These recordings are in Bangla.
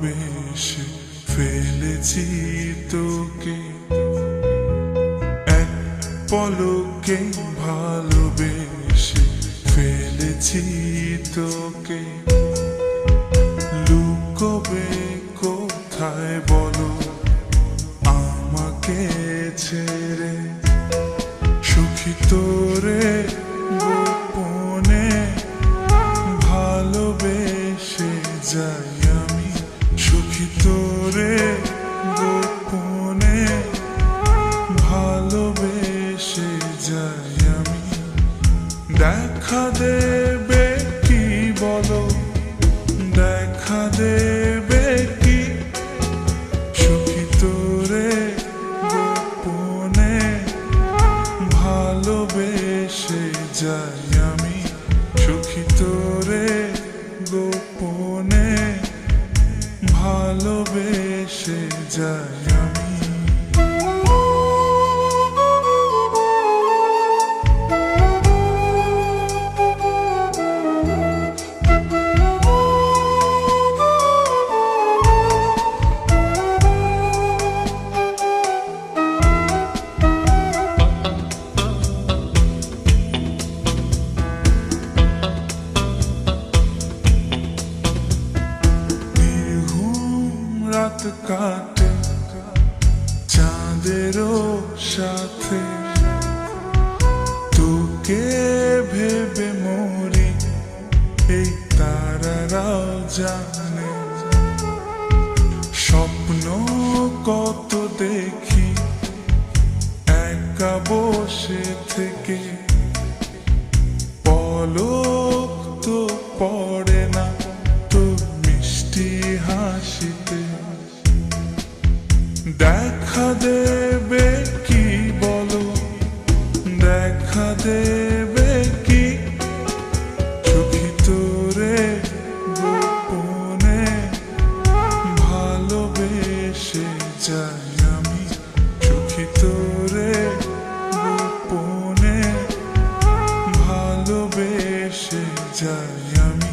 ভালোবেসে ফেলেছি তোকে, এক পলকে ভালোবেসে ফেলেছি তোকে। লুকোবে কোথায় বলো আমাকে ছেড়ে, সুখী তোরে গোপনে ভালোবেসে যাই আমি, সুখী তোরে গোপনে ভালোবেসে যাই আমি। দেখা দেবে কি বলো, দেখা দেবে কি, সুখী তোরে গোপনে ভালোবেসে যাই আমি, সুখী তোরে গোপনে ভালোবেসে যাই আমি। রাত কাটে চাঁদেরও সাথে, তোকে ভেবে মরি এই তারারাও জানে। স্বপ্ন কত দেখি একা বসে থেকে, পলক তো পড়ে না তোর মিষ্টি হাসিতে। দেখা দেবে কি বলো, দেখা দেবে কি, সুখী তোরে গোপনে ভালোবেসে যাই আমি, সুখী তোরে গোপনে ভালোবেসে যাই আমি।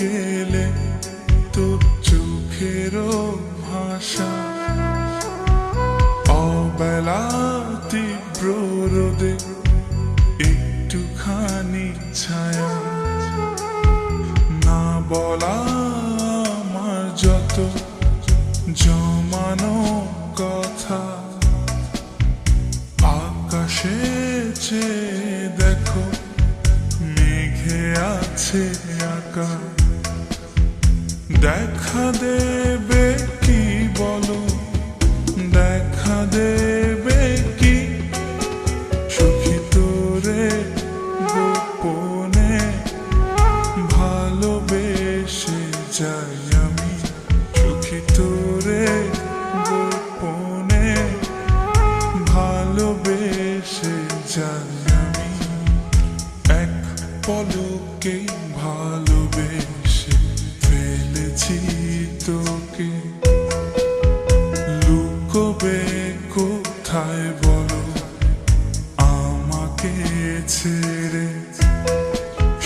গেলে তোর চোখেরও ভাষা, অবেলা তীব্র রোদে একটুখানি ছায়া, না বলা আমার যত জমানো কথা। আকাশে চেয়ে দেখো মেঘে আছে আঁকা, দেখা দেবে কি বলো, দেখা দেবে কি, সুখী তোরে গোপনে ভালোবেসে যাই আমি, সুখী তোরে গোপনে ভালোবেসে যাই আমি। এক পলকে ভালোবেসে ফেলেছি তোকে, লুকোবে কোথায় বলো আমাকে ছেড়ে,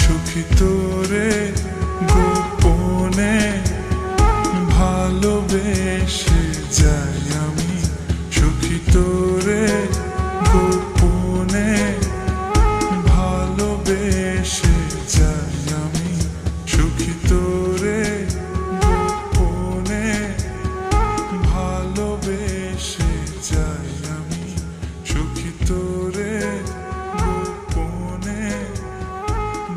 সুখী তোরে গোপনে ভালোবেসে যাই আমি, সুখী তোরে গোপনে ভালোবেসে যাই আমি, সুখী তোরে গোপনে ভালোবেসে যাই আমি, সুখী তোরে গোপনে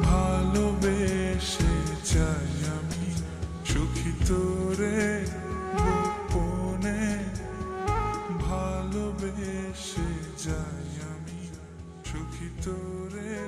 ভালোবেসে যাই আমি, সুখী তোরে গোপনে ভালোবেসে যাই আমি, সুখী তোরে।